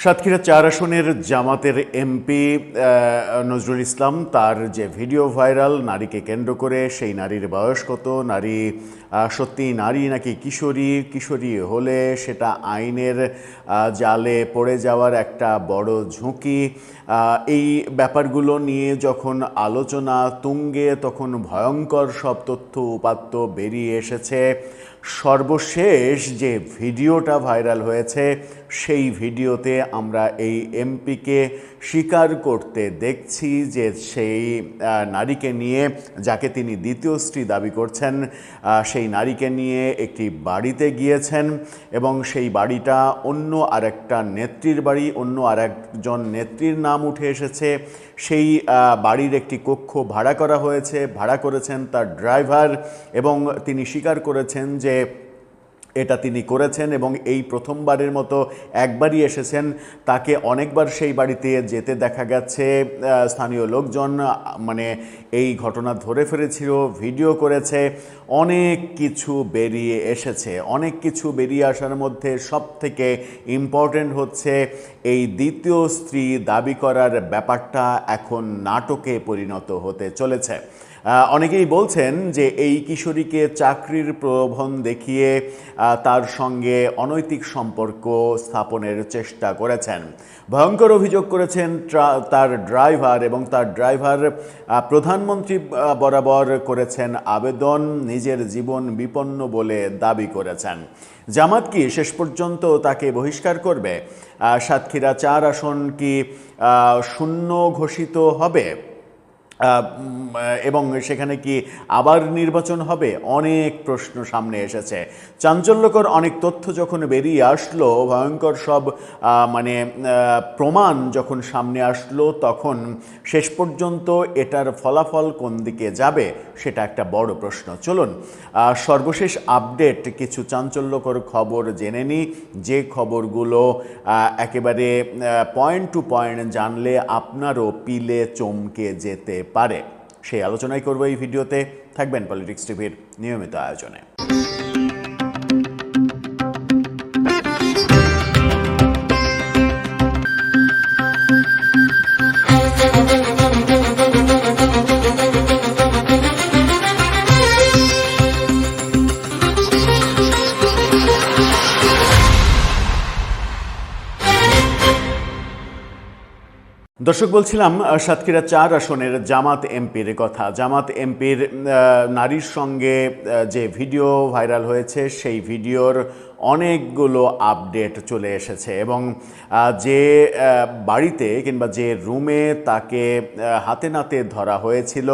সাতক্ষীরা ৪ আসনের জামাতের এমপি নজরুল ইসলাম তার যে ভিডিও ভাইরাল নারীকে কেন্দ্র করে, সেই নারীর বয়স কত, নারী সত্যি নারী নাকি কিশোরী হলে সেটা আইনের জালে পড়ে যাওয়ার একটা বড় ঝুঁকি, এই ব্যাপারগুলো নিয়ে যখন আলোচনা তুঙ্গে তখন ভয়ঙ্কর সব তথ্য উপাত্ত বেরিয়ে এসেছে। সর্বশেষ যে ভিডিওটা ভাইরাল হয়েছে সেই ভিডিওতে আমরা এই এমপিকে স্বীকার করতে দেখছি যে সেই নারীকে নিয়ে, যাকে তিনি দ্বিতীয় স্ত্রী দাবি করছেন, সেই নারীকে নিয়ে একটি বাড়িতে গিয়েছেন এবং সেই বাড়িটা অন্য আরেকটা নেত্রীর বাড়ি, অন্য আরেকজন নেত্রীর নাম উঠে এসেছে। সেই বাড়ির একটি কক্ষ ভাড়া করা হয়েছে, ভাড়া করেছেন তার ড্রাইভার, এবং তিনি স্বীকার করেছেন যে এটা তিনি করেছেন এবং এই প্রথমবারের মতো একবারই এসেছেন। তাকে অনেকবার সেই বাড়িতে যেতে দেখা গেছে। স্থানীয় লোকজন মানে এই ঘটনা ধরে ফেলেছিল, ভিডিও করেছে, অনেক কিছু বেরিয়ে এসেছে। অনেক কিছু বেরিয়ে আসার মধ্যে সবথেকে ইম্পর্টেন্ট হচ্ছে এই দ্বিতীয় স্ত্রী দাবি করার ব্যাপারটা এখন নাটকে পরিণত হতে চলেছে। অনেকেই বলছেন যে এই কিশোরীকে চাকরির প্রলোভন দেখিয়ে তার সঙ্গে অনৈতিক সম্পর্ক স্থাপনের চেষ্টা করেছেন। ভয়ঙ্কর অভিযোগ করেছেন তার ড্রাইভার, এবং তার ড্রাইভার প্রধানমন্ত্রী বরাবর করেছেন আবেদন, নিজের জীবন বিপন্ন বলে দাবি করেছেন। জামাত কি শেষ পর্যন্ত তাকে বহিষ্কার করবে? সাতক্ষীরা ৪ আসন কি শূন্য ঘোষিত হবে এবং সেখানে কি আবার নির্বাচন হবে? অনেক প্রশ্ন সামনে এসেছে। চাঞ্চল্যকর অনেক তথ্য যখন বেরিয়ে আসলো, ভয়ঙ্কর সব প্রমাণ যখন সামনে আসলো, তখন শেষ পর্যন্ত এটার ফলাফল কোন দিকে যাবে সেটা একটা বড় প্রশ্ন। চলুন সর্বশেষ আপডেট কিছু চাঞ্চল্যকর খবর জেনে নিই, যে খবরগুলো একেবারে পয়েন্ট টু পয়েন্ট জানলে আপনারও পিলে চমকে যেতে পারে। সেই আলোচনাই করব এই ভিডিওতে। থাকবেন পলিটিক্স টিভির নিয়মিত আয়োজনে। দর্শক, বলছিলাম সাতক্ষীরা ৪ আসনের জামাত এমপির কথা। জামাত এমপির নারীর সঙ্গে যে ভিডিও ভাইরাল হয়েছে সেই ভিডিওর অনেকগুলো আপডেট চলে এসেছে, এবং যে বাড়িতে কিংবা যে রুমে তাকে হাতে নাতে ধরা হয়েছিল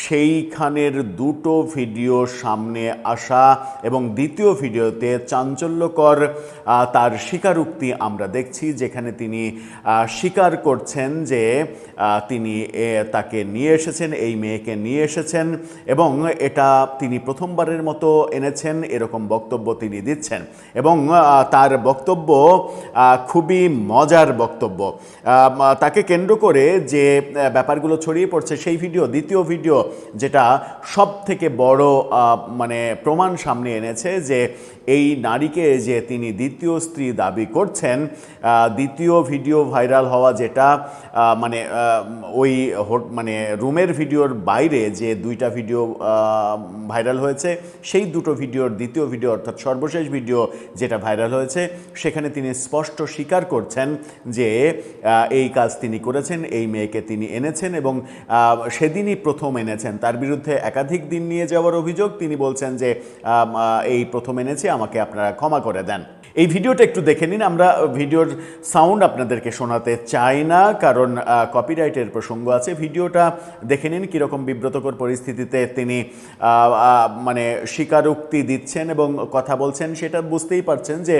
সেইখানের দুটো ভিডিও সামনে আসা, এবং দ্বিতীয় ভিডিওতে চাঞ্চল্যকর তার স্বীকারোক্তি আমরা দেখছি, যেখানে তিনি স্বীকার করছেন যে তিনি তাকে নিয়ে এসেছেন, এই মেয়েকে নিয়ে এসেছেন, এবং এটা তিনি প্রথমবারের মতো এনেছেন এরকম বক্তব্য তিনি দিচ্ছেন। এবং তার বক্তব্য খুবই মজার বক্তব্য। তাকে কেন্দ্র করে যে ব্যাপারগুলো ছড়িয়ে পড়ছে সেই ভিডিও, দ্বিতীয় ভিডিও, যেটা সব থেকে বড় প্রমাণ সামনে এনেছে যে এই নারীকে যে তিনি দ্বিতীয় স্ত্রী দাবি করছেন, দ্বিতীয় ভিডিও ভাইরাল হওয়া যেটা ওই রুমের ভিডিওর বাইরে যে দুইটা ভিডিও ভাইরাল হয়েছে, সেই দুটো ভিডিওর দ্বিতীয় ভিডিও অর্থাৎ সর্বশেষ ভিডিও যেটা ভাইরাল হয়েছে, সেখানে তিনি স্পষ্ট স্বীকার করছেন যে এই কাজ তিনি করেছেন, এই মেয়েকে তিনি এনেছেন এবং সেদিনই প্রথম এনেছেন। তার বিরুদ্ধে একাধিক দিন নিয়ে যাওয়ার অভিযোগ। তিনি বলছেন যে এই প্রথম এনেছি, আমাকে আপনারা ক্ষমা করে দেন। এই ভিডিওটা একটু দেখে নিন। আমরা ভিডিওর সাউন্ড আপনাদেরকে শোনাতে চাই না, কারণ কপিরাইটের প্রসঙ্গ আছে। ভিডিওটা দেখে নিন কীরকম বিব্রতকর পরিস্থিতিতে তিনি স্বীকারোক্তি দিচ্ছেন এবং কথা বলছেন। সেটা বুঝতেই পারছেন যে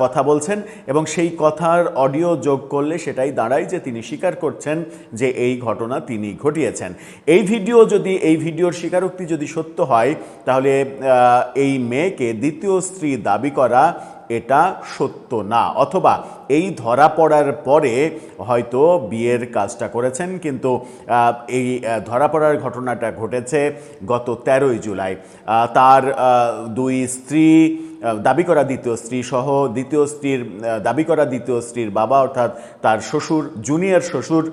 কথা বলছেন, এবং সেই কথার অডিও যোগ করলে সেটাই দাঁড়ায় যে তিনি স্বীকার করছেন যে এই ঘটনা তিনি ঘটিয়েছেন। এই ভিডিওর স্বীকারোক্তি যদি সত্য হয়, তাহলে এই মেয়েকে দ্বিতীয় স্ত্রী দাবি করা এটা সত্য না, অথবা এই ধরা পড়ার পরে হয়তো বিয়ের কাজটা করেছেন, কিন্তু এই ধরা পড়ার ঘটনাটা ঘটেছে গত 13ই জুলাই। তার দুই স্ত্রী, দাবি করা দ্বিতীয় স্ত্রী সহ দাবি করা দ্বিতীয় স্ত্রীর বাবা অর্থাৎ তার শ্বশুর, জুনিয়র শ্বশুর,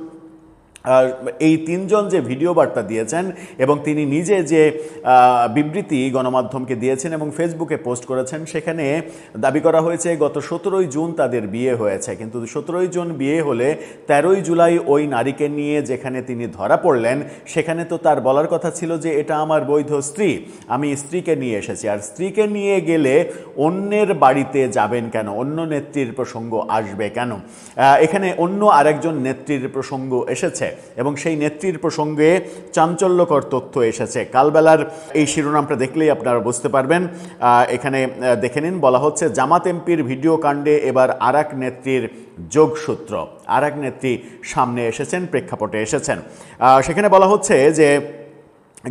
এই তিনজন যে ভিডিও বার্তা দিয়েছেন এবং তিনি নিজে যে বিবৃতি গণমাধ্যমকে দিয়েছেন এবং ফেসবুকে পোস্ট করেছেন, সেখানে দাবি করা হয়েছে গত 17ই জুন তাদের বিয়ে হয়েছে। কিন্তু 17ই জুন বিয়ে হলে 13ই জুলাই ওই নারীকে নিয়ে যেখানে তিনি ধরা পড়লেন, সেখানে তো তার বলার কথা ছিল যে এটা আমার বৈধ স্ত্রী, আমি স্ত্রীকে নিয়ে এসেছি। আর স্ত্রীকে নিয়ে গেলে অন্যের বাড়িতে যাবেন কেন, অন্য নেত্রীর প্রসঙ্গ আসবে কেন? এখানে অন্য আরেকজন নেত্রীর প্রসঙ্গ এসেছে এবং সেই নেত্রীর প্রসঙ্গে চাঞ্চল্যকর তথ্য এসেছে। কালবেলার এই শিরোনামটা দেখলেই আপনারা বুঝতে পারবেন। এখানে দেখে নিন, বলা হচ্ছে জামাত এমপির ভিডিও কাণ্ডে এবার আরেক নেত্রীর যোগসূত্র, আরেক নেত্রী সামনে এসেছেন, প্রেক্ষাপটে এসেছেন। সেখানে বলা হচ্ছে যে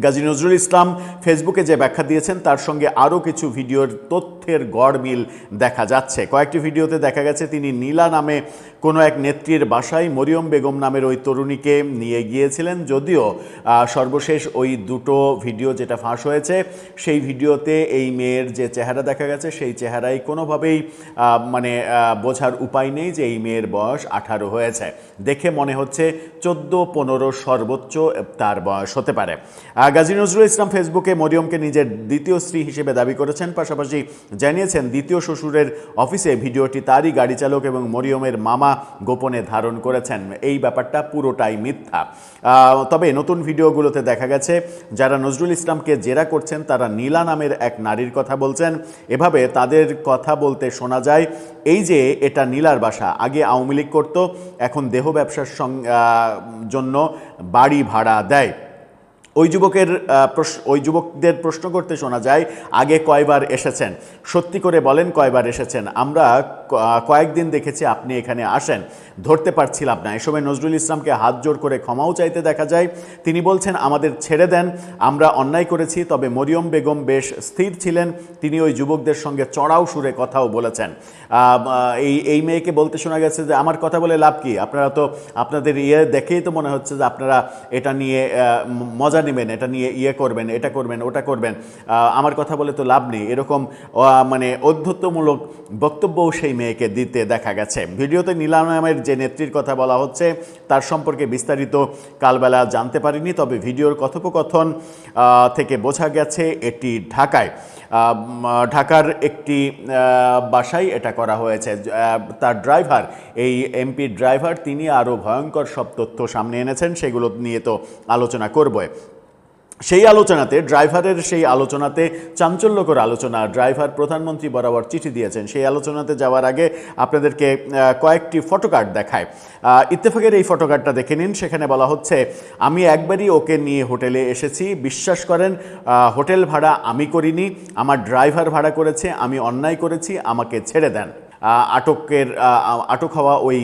গাজী নজরুল ইসলাম ফেসবুকে যে ব্যাখ্যা দিয়েছেন তার সঙ্গে আরও কিছু ভিডিওর তথ্যের গড়মিল দেখা যাচ্ছে। কয়েকটি ভিডিওতে দেখা গেছে তিনি নীলা নামে কোনো এক নেত্রীর বাসায় মরিয়ম বেগম নামের ওই তরুণীকে নিয়ে গিয়েছিলেন। যদিও সর্বশেষ ওই দুটো ভিডিও যেটা ফাঁস হয়েছে, সেই ভিডিওতে এই মেয়ের যে চেহারা দেখা গেছে, সেই চেহারায় কোনোভাবেই মানে বোঝার উপায় নেই যে এই মেয়ের বয়স 18 হয়েছে। দেখে মনে হচ্ছে 14-15 সর্বোচ্চ তার বয়স হতে পারে। গাজী নজরুল ইসলাম ফেসবুকে মরিয়মকে নিজের দ্বিতীয় স্ত্রী হিসেবে দাবি করেছেন, পাশাপাশি জানিয়েছেন দ্বিতীয় শ্বশুরের অফিসে ভিডিওটি তারই গাড়ি চালক এবং মরিয়মের মামা গোপনে ধারণ করেছেন। এই ব্যাপারটা পুরোটাই মিথ্যা। তবে নতুন ভিডিওগুলোতে দেখা গেছে যারা নজরুল ইসলামকে জেরা করছেন তারা নীলা নামের এক নারীর কথা বলছেন। এভাবে তাদের কথা বলতে শোনা যায়, এই যে এটা নীলার বাসা, আগে আওয়ামী লীগ করত, এখন দেহ ব্যবসার জন্য বাড়ি ভাড়া দেয়। ওই যুবকদের প্রশ্ন করতে শোনা যায়, আগে কয়বার এসেছেন, সত্যি করে বলেন কয়বার এসেছেন, আমরা কয়েকদিন দেখেছি আপনি এখানে আসেন, ধরতে পারছিলাম না। এ সময় নজরুল ইসলামকে হাত জোর করে ক্ষমাও চাইতে দেখা যায়। তিনি বলছেন, আমাদের ছেড়ে দেন, আমরা অন্যায় করেছি। তবে মরিয়ম বেগম বেশ স্থির ছিলেন, তিনি ওই যুবকদের সঙ্গে চড়াও সুরে কথাও বলেছেন। এই মেয়েকে বলতে শোনা গেছে যে আমার কথা বলে লাভ কি, আপনারা তো আপনাদের দেখেই তো মনে হচ্ছে যে আপনারা এটা নিয়ে মজা নেবেন, এটা নিয়ে করবেন, এটা করবেন, ওটা করবেন, আমার কথা বলে তো লাভ নেই, এরকম মানে অধ্যত্বমূলক বক্তব্যও সেই মেয়েকে দিতে দেখা গেছে। ভিডিওতে নীলা নামের যে নেত্রীর কথা বলা হচ্ছে তার সম্পর্কে বিস্তারিত কালবেলা জানতে পারিনি, তবে ভিডিওর কথোপকথন থেকে বোঝা গেছে এটি ঢাকার একটি বাসায় এটা করা হয়েছে। তার ড্রাইভার, এই এমপির ড্রাইভার, তিনি আরও ভয়ঙ্কর সব তথ্য সামনে এনেছেন, সেগুলো নিয়ে তো আলোচনা করবই। সেই আলোচনাতে চাঞ্চল্যকর আলোচনা, ড্রাইভার প্রধানমন্ত্রী বরাবর চিঠি দিয়েছেন। সেই আলোচনাতে যাওয়ার আগে আপনাদেরকে কয়েকটি ফটোকার্ড দেখায়। ইত্তেফাকের এই ফটোকার্ডটা দেখে নিন। সেখানে বলা হচ্ছে, আমি একবারই ওকে নিয়ে হোটেলে এসেছি, বিশ্বাস করেন হোটেল ভাড়া আমি করিনি, আমার ড্রাইভার ভাড়া করেছে, আমি অন্যায় করেছি, আমাকে ছেড়ে দেন। আটক হওয়া ওই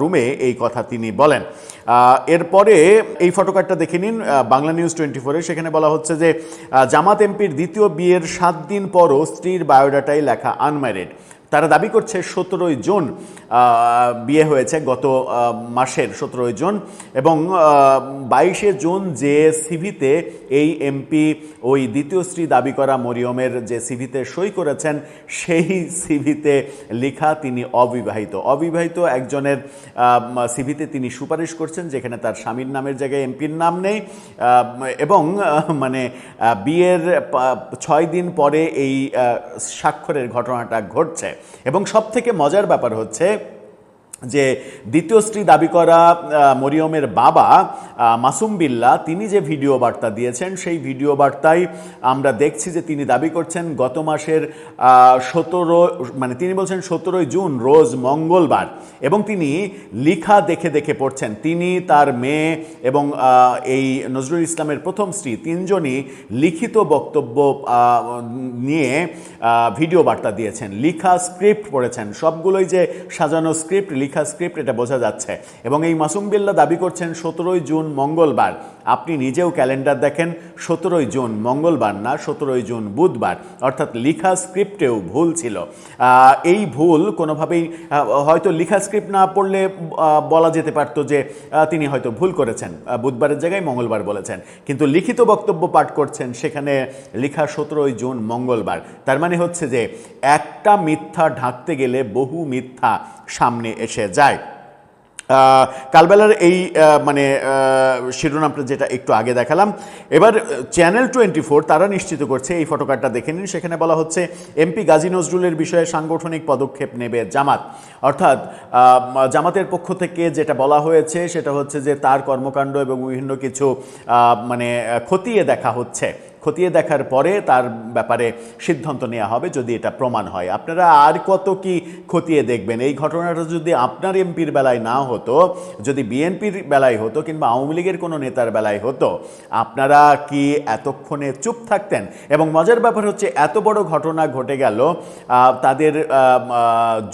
রুমে এই কথা তিনি বলেন। এরপরে এই ফটোকার্ডটা দেখে নিন বাংলা নিউজ 24-এ। সেখানে বলা হচ্ছে যে জামাত এমপির দ্বিতীয় বিয়ের 7 দিন পরও স্ত্রীর বায়োডাটায় লেখা আনম্যারিড। তারা দাবি করছে 17ই জুন বিয়ে হয়েছে, গত মাসের 17ই জুন, এবং 22শে জুন যে সিভিতে এই এমপি ওই দ্বিতীয় স্ত্রী দাবি করা মরিয়মের যে সিভিতে সই করেছেন, সেই সিভিতে লেখা তিনি অবিবাহিত একজনের সিভিতে তিনি সুপারিশ করছেন, যেখানে তার স্বামীর নামের জায়গায় এমপির নাম নেই, এবং মানে বিয়ের 6 দিন পরে এই স্বাক্ষরের ঘটনাটা ঘটছে। এবং সবথেকে মজার ব্যাপার হচ্ছে যে দ্বিতীয় স্ত্রী দাবি করা মরিয়মের বাবা মাসুম বিল্লাহ, তিনি যে ভিডিও বার্তা দিয়েছেন, সেই ভিডিও বার্তায় আমরা দেখছি যে তিনি দাবি করছেন গত মাসের 17ই জুন রোজ মঙ্গলবার, এবং তিনি লিখা দেখে পড়ছেন। তিনি, তার মেয়ে এবং এই নজরুল ইসলামের প্রথম স্ত্রী, তিনজনই লিখিত বক্তব্য নিয়ে ভিডিও বার্তা দিয়েছেন, লিখা স্ক্রিপ্ট পড়েছেন, সবগুলোই যে সাজানো স্ক্রিপ্ট, লিখা স্ক্রিপ্ট, এটা বোঝা যাচ্ছে। এবং এই মাসুম বিল্লাহ দাবি করছেন 17ই জুন মঙ্গলবার আপনি নিজেও ক্যালেন্ডার দেখেন, 17ই জুন মঙ্গলবার না, 17ই জুন বুধবার, অর্থাৎ লিখা স্ক্রিপ্টেও ভুল ছিল। এই ভুল কোনোভাবেই হয়তো লিখা স্ক্রিপ্ট না পড়লে বলা যেতে পারতো যে তিনি হয়তো ভুল করেছেন, বুধবারের জায়গায় মঙ্গলবার বলেছেন, কিন্তু লিখিত বক্তব্য পাঠ করছেন সেখানে লিখা 17ই জুন মঙ্গলবার। তার মানে হচ্ছে যে একটা মিথ্যা ঢাকতে গেলে বহু মিথ্যা সামনে এসে যায়। কালবেলার এই মানে শিরোনামটা যেটা একটু আগে দেখালাম, এবার চ্যানেল 24 তারা নিশ্চিত করছে, এই ফটোকার্ডটা দেখে নিন, সেখানে বলা হচ্ছে এমপি গাজী নজরুলের বিষয়ে সাংগঠনিক পদক্ষেপ নেবে জামাত। অর্থাৎ জামাতের পক্ষ থেকে যেটা বলা হয়েছে সেটা হচ্ছে যে তার কর্মকাণ্ড এবং বিভিন্ন কিছু মানে খতিয়ে দেখা হচ্ছে, খতিয়ে দেখার পরে তার ব্যাপারে সিদ্ধান্ত নেওয়া হবে যদি এটা প্রমাণ হয়। আপনারা আর কত কি খতিয়ে দেখবেন? এই ঘটনাটা যদি আপনার এমপির বেলায় না হতো, যদি বিএনপির বেলায় হতো কিংবা আওয়ামী লীগের কোনো নেতার বেলায় হতো, আপনারা কি এতক্ষণে চুপ থাকতেন? এবং মজার ব্যাপার হচ্ছে এত বড় ঘটনা ঘটে গেল, তাদের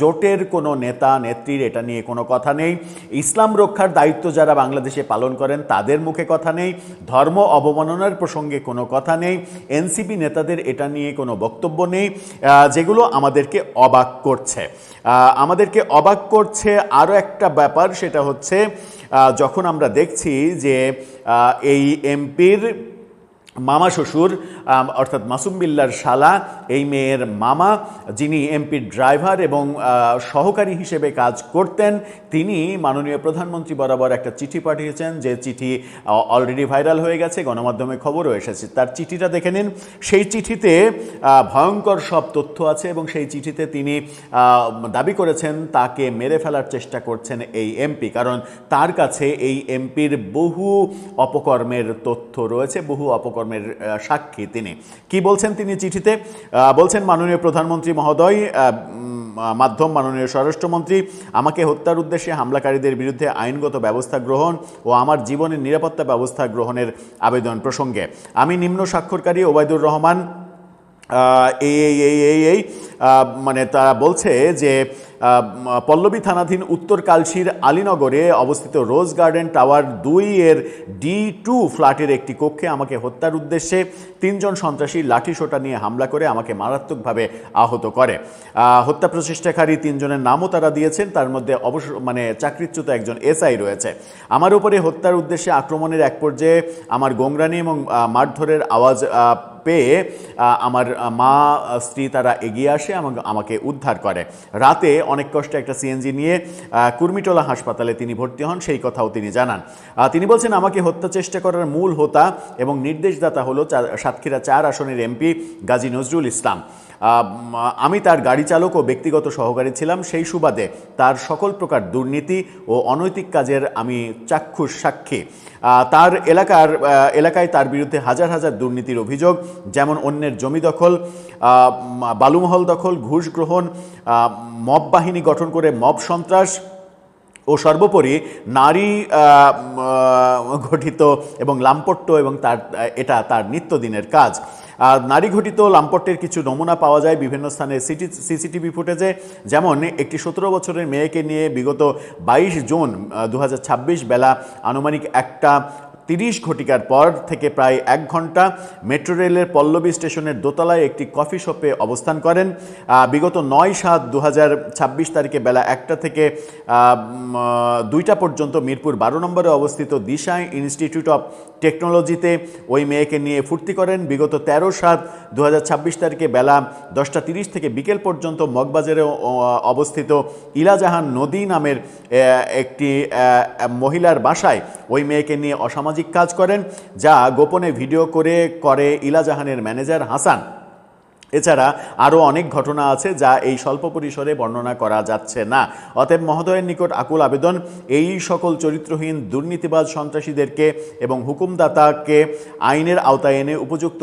জোটের কোনো নেতা নেত্রীর এটা নিয়ে কোনো কথা নেই, ইসলাম রক্ষার দায়িত্ব যারা বাংলাদেশে পালন করেন তাদের মুখে কথা নেই, ধর্ম অবমাননার প্রসঙ্গে কোনো কথা নেই, এনসিপি নেতাদের এটা নিয়ে কোনো বক্তব্য নেই, যেগুলো আমাদেরকে অবাক করছে। আমাদেরকে অবাক করছে আরও একটা ব্যাপার, সেটা হচ্ছে যখন আমরা দেখছি যে এই এমপির মামা শ্বশুর অর্থাৎ মাসুম বিল্লার শালা, এই মেয়ের মামা, যিনি এমপির ড্রাইভার এবং সহকারী হিসেবে কাজ করতেন, তিনি মাননীয় প্রধানমন্ত্রী বরাবর একটা চিঠি পাঠিয়েছেন, যে চিঠি অলরেডি ভাইরাল হয়ে গেছে, গণমাধ্যমে খবরও এসেছে। তার চিঠিটা দেখে নিন। সেই চিঠিতে ভয়ঙ্কর সব তথ্য আছে এবং সেই চিঠিতে তিনি দাবি করেছেন তাকে মেরে ফেলার চেষ্টা করছেন এই এমপি, কারণ তার কাছে এই এমপির বহু অপকর্মের তথ্য রয়েছে, বহু অপকর্মের সাক্ষী তিনি। কি বলছেন তিনি চিঠিতে? বলছেন, মাননীয় প্রধানমন্ত্রী মহোদয়, মাধ্যম মাননীয় স্বরাষ্ট্রমন্ত্রী, আমাকে হত্যার উদ্দেশ্যে হামলাকারীদের বিরুদ্ধে আইনগত ব্যবস্থা গ্রহণ ও আমার জীবনের নিরাপত্তা ব্যবস্থা গ্রহণের আবেদন প্রসঙ্গে আমি নিম্ন স্বাক্ষরকারী ওবায়দুর রহমান এই মানে তারা বলছে যে পল্লবী থানাধীন উত্তর কালশির আলীনগরে অবস্থিত রোজ গার্ডেন টাওয়ার 2-এর D2 ফ্ল্যাটের একটি কক্ষে আমাকে হত্যার উদ্দেশ্যে 3 জন সন্ত্রাসী লাঠিসোঁটা নিয়ে হামলা করে আমাকে মারাত্মকভাবে আহত করে। হত্যা প্রচেষ্টাকারী 3 জনের নামও তারা দিয়েছেন, তার মধ্যে অবশ্য মানে চাকরিচ্যুত একজন এসআই রয়েছে। আমার উপরে হত্যার উদ্দেশ্যে আক্রমণের এক পর্যায়ে আমার গোংরানি এবং মারধরের আওয়াজ পেয়ে আমার মা স্ত্রী তারা এগিয়ে আসে এবং আমাকে উদ্ধার করে। রাতে অনেক কষ্টে একটা সিএনজি নিয়ে কুর্মিটোলা হাসপাতালে তিনি ভর্তি হন, সেই কথাও তিনি জানান। তিনি বলছেন, আমাকে হত্যা চেষ্টা করার মূল হোতা এবং নির্দেশদাতা হলো সাতক্ষীরা 4 আসনের এমপি গাজী নজরুল ইসলাম। আমি তার গাড়ি চালক ও ব্যক্তিগত সহকারী ছিলাম, সেই সুবাদে তার সকল প্রকার দুর্নীতি ও অনৈতিক কাজের আমি চাক্ষুষ সাক্ষী। তার এলাকায় তার বিরুদ্ধে হাজার হাজার দুর্নীতির অভিযোগ, যেমন অন্যের জমি দখল, বালুমহল দখল, ঘুষ গ্রহণ, মব বাহিনী গঠন করে মব সন্ত্রাস ও সর্বোপরি নারী ঘটিত এবং লাম্পট্য, এবং তার নিত্যদিনের কাজ। নারী ঘটিত লাম্পট্যের কিছু নমুনা পাওয়া যায় বিভিন্ন স্থানে সিসিটিভি ফুটেজে, যেমন একটি 17 বছরের মেয়েকে নিয়ে বিগত 22 জুন 2026 বেলা আনুমানিক 1:30 ঘটিকার পর থেকে প্রায় 1 ঘন্টা মেট্রো রেলের পল্লবী স্টেশনের দোতলায় একটি কফি শপে অবস্থান করেন। বিগত 9/7/2026 তারিখে বেলা 1টা থেকে 2টা পর্যন্ত মিরপুর 12 নম্বরে অবস্থিত দিশা ইনস্টিটিউট অফ টেকনোলজিতে ওই মেয়েকে নিয়ে ফুর্তি করেন। বিগত 13/7/2026 তারিখে বেলা 10টা 30 থেকে বিকেল পর্যন্ত মগবাজারে অবস্থিত ইলাজাহান নদী নামের একটি মহিলার বাসায় ওই মেয়েকে নিয়ে অসামাজিক কাজ করেন, যা গোপনে ভিডিও করে ইলাজাহানের ম্যানেজার হাসান। এছাড়া আরও অনেক ঘটনা আছে যা এই স্বল্প পরিসরে বর্ণনা করা যাচ্ছে না। অতএব মহোদয়ের নিকট আকুল আবেদন, এই সকল চরিত্রহীন দুর্নীতিবাজ সন্ত্রাসীদেরকে এবং হুকুমদাতাকে আইনের আওতায় এনে উপযুক্ত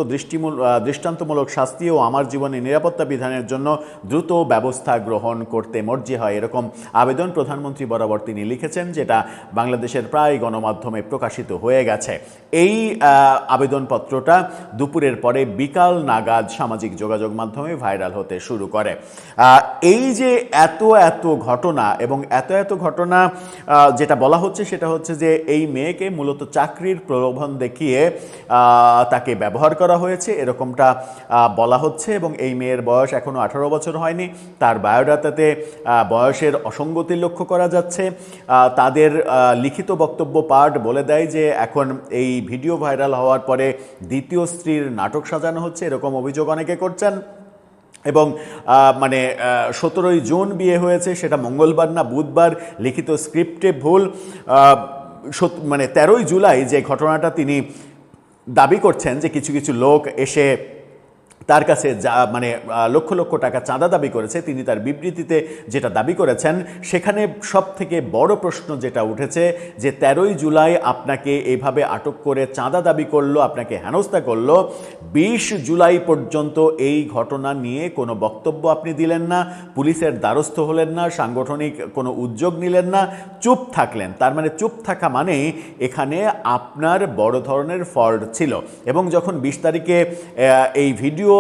দৃষ্টান্তমূলক শাস্তি ও আমার জীবনের নিরাপত্তা বিধানের জন্য দ্রুত ব্যবস্থা গ্রহণ করতে মর্জি হয়, এরকম আবেদন প্রধানমন্ত্রী বরাবর তিনি লিখেছেন, যেটা বাংলাদেশের প্রায় গণমাধ্যমে প্রকাশিত হয়ে গেছে। এই আবেদনপত্রটা দুপুরের পরে বিকাল নাগাদ সামাজিক যোগাযোগ যোগাযোগ মাধ্যমে ভাইরাল হতে শুরু করে। এই যে এত এত ঘটনা এবং এত ঘটনা, যেটা বলা হচ্ছে সেটা হচ্ছে যে এই মেয়েকে মূলত চাকরির প্রলোভন দেখিয়ে তাকে ব্যবহার করা হয়েছে, এরকমটা বলা হচ্ছে। এবং এই মেয়ের বয়স এখনও 18 বছর হয়নি। তার বায়োডাটাতে বয়সের অসঙ্গতি লক্ষ্য করা যাচ্ছে। তাদের লিখিত বক্তব্য পাঠ বলে দেয় যে এখন এই ভিডিও ভাইরাল হওয়ার পরে দ্বিতীয় স্ত্রীর নাটক সাজানো হচ্ছে, এরকম অভিযোগ অনেকে করছেন। এবং মানে 17ই জুন বিয়ে হয়েছে, সেটা মঙ্গলবার না বুধবার, লিখিত স্ক্রিপ্টে ভুল। মানে 13ই জুলাই যে ঘটনাটা তিনি দাবি করছেন যে কিছু কিছু লোক এসে তার কাছে যা মানে লক্ষ লক্ষ টাকা চাঁদা দাবি করেছে, তিনি তার বিবৃতিতে যেটা দাবি করেছেন সেখানে সব থেকে বড় প্রশ্ন যেটা উঠেছে যে 13ই জুলাই আপনাকে এইভাবে আটক করে চাঁদা দাবি করলো, আপনাকে হেনস্থা করলো, 20 জুলাই পর্যন্ত এই ঘটনা নিয়ে কোনো বক্তব্য আপনি দিলেন না, পুলিশের দ্বারস্থ হলেন না, সাংগঠনিক কোনো উদ্যোগ নিলেন না, চুপ থাকলেন। তার মানে চুপ থাকা মানেই এখানে আপনার বড় ধরনের ফল্ট ছিল। এবং যখন 20 তারিখে এই ভিডিও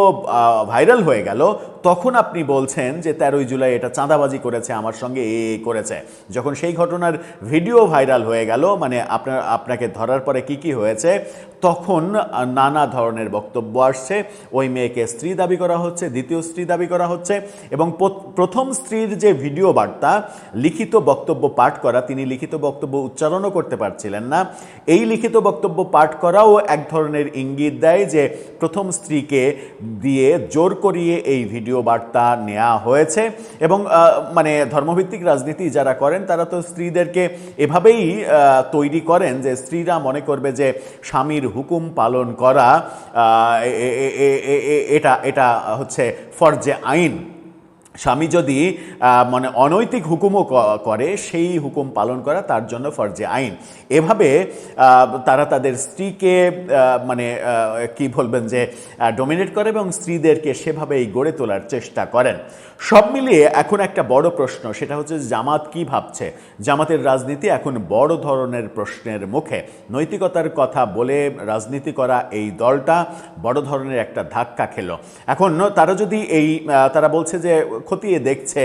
ভাইরাল হয়ে গেল তখন আপনি বলছেন যে 13ই জুলাই এটা চাঁদাবাজি করেছে, আমার সঙ্গে এই করেছে। যখন সেই ঘটনার ভিডিও ভাইরাল হয়ে গেল, মানে আপনাকে ধরার পরে কি হয়েছে, তখন নানা ধরনের বক্তব্য আসছে। ওই মেয়েকে স্ত্রী দাবি করা হচ্ছে, দ্বিতীয় স্ত্রী দাবি করা হচ্ছে। এবং প্রথম স্ত্রীর যে ভিডিও বার্তা, লিখিত বক্তব্য পাঠ করা, তিনি লিখিত বক্তব্য উচ্চারণও করতে পারছিলেন না, এই লিখিত বক্তব্য পাঠ করাও এক ধরনের ইঙ্গিত দেয় যে প্রথম স্ত্রীকে দিয়ে জোর করিয়ে এই ভিডিও বার্তা নেওয়া হয়েছে। এবং মানে ধর্মভিত্তিক রাজনীতি যারা করেন তারা তো স্ত্রীদেরকে এভাবেই তৈরি করেন যে স্ত্রীরা মনে করবে যে স্বামীর হুকুম পালন করা এটা হচ্ছে ফরজে আইন। স্বামী যদি মানে অনৈতিক হুকুমও করে, সেই হুকুম পালন করা তার জন্য ফরজে আইন। এভাবে তারা তাদের স্ত্রীকে মানে কি বলবেন যে ডমিনেট করে এবং স্ত্রীদেরকে সেভাবেই গড়ে তোলার চেষ্টা করেন। সব মিলিয়ে এখন একটা বড় প্রশ্ন, সেটা হচ্ছে জামাত কি ভাবছে। জামাতের রাজনীতি এখন বড় ধরনের প্রশ্নের মুখে। নৈতিকতার কথা বলে রাজনীতি করা এই দলটা বড় ধরনের একটা ধাক্কা খেলো। এখন তারা যদি তারা বলছে যে খতিয়ে দেখছে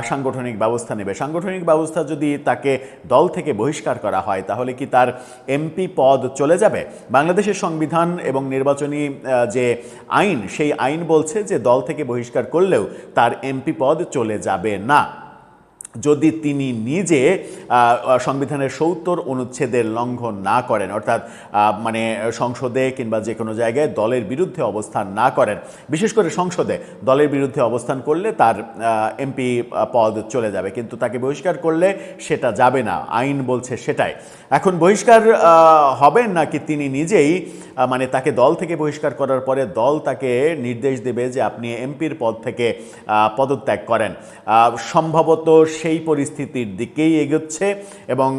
সাংগঠনিক ব্যবস্থা নেবে। সাংগঠনিক ব্যবস্থা যদি তাকে দল থেকে বহিষ্কার করা হয় তাহলে কি তার এমপি পদ চলে যাবে? বাংলাদেশের সংবিধান এবং নির্বাচনী যে আইন, সেই আইন বলছে যে দল থেকে বহিষ্কার করলেও তার এমপি পদ চলে যাবে না, যদি তিনি নিজে সংবিধানের ৭০ অনুচ্ছেদের লঙ্ঘন না করেন, অর্থাৎ মানে সংসদে কিংবা যে কোনো জায়গায় দলের বিরুদ্ধে অবস্থান না করেন। বিশেষ করে সংসদে দলের বিরুদ্ধে অবস্থান করলে তার এমপি পদ চলে যাবে, কিন্তু তাকে বহিষ্কার করলে সেটা যাবে না, আইন বলছে সেটাই। এখন বহিষ্কার হবেন নাকি তিনি নিজেই, মানে তাকে দল থেকে বহিষ্কার করার পরে দল তাকে নির্দেশ দেবে যে আপনি এমপির পদ থেকে পদত্যাগ করেন, সম্ভবত সেই পরিস্থিতির দিকেই এগোচ্ছে। এবং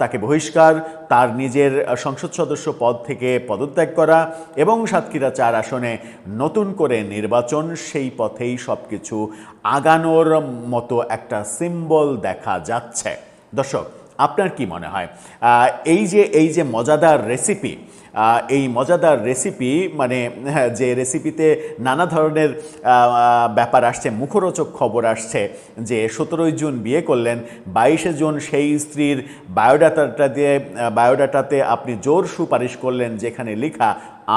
তাকে বহিষ্কার, তার নিজের সংসদ সদস্য পদ থেকে পদত্যাগ করা এবং সাতক্ষীরা 4 আসনে নতুন করে নির্বাচন, সেই পথেই সব কিছু আগানোর মতো একটা সিম্বল দেখা যাচ্ছে। দর্শক, আপনার কি মনে হয় এই যে মজাদার রেসিপি, এই মজাদার রেসিপি মানে যে রেসিপিতে নানা ধরনের ব্যাপার আসছে, মুখরোচক খবর আসছে যে 17ই জুন বিয়ে করলেন, 22শে জুন সেই স্ত্রীর বায়োডাটাতে আপনি জোর সুপারিশ করলেন যেখানে লেখা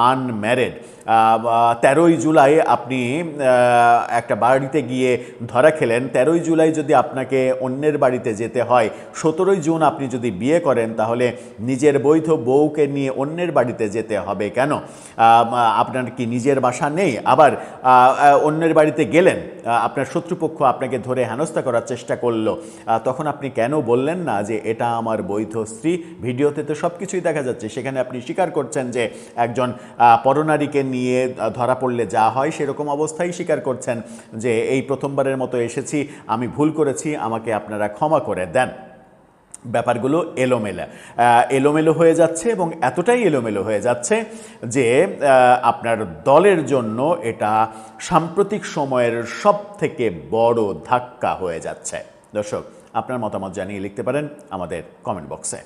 আনম্যারিড, 13ই জুলাই আপনি একটা বাড়িতে গিয়ে ধরা খেলেন। 13ই জুলাই যদি আপনাকে অন্যের বাড়িতে যেতে হয়, 17ই জুন আপনি যদি বিয়ে করেন তাহলে নিজের বৈধ বউকে নিয়ে অন্যের বাড়িতে যেতে হবে কেন? আপনার কি নিজের বাসা নেই? আবার অন্যের বাড়িতে গেলেন, আপনার শত্রুপক্ষ আপনাকে ধরে হেনস্থা করার চেষ্টা করলো, তখন আপনি কেন বললেন না যে এটা আমার বৈধ স্ত্রী? ভিডিওতে তো সব কিছুই দেখা যাচ্ছে, সেখানে আপনি স্বীকার করছেন যে একজন পরনারীকে নিয়ে ধরা পড়লে যা হয় সেরকম অবস্থায় স্বীকার করছেন যে এই প্রথমবারের মতো এসেছি, আমি ভুল করেছি, আমাকে আপনারা ক্ষমা করে দেন। ব্যাপারগুলো এলোমেলো হয়ে যাচ্ছে এবং এতটাই এলোমেলো হয়ে যাচ্ছে যে আপনার দলের জন্য এটা সাম্প্রতিক সময়ের সবথেকে বড় ধাক্কা হয়ে যাচ্ছে। দর্শক, আপনার মতামত জানিয়ে লিখতে পারেন আমাদের কমেন্ট বক্সে।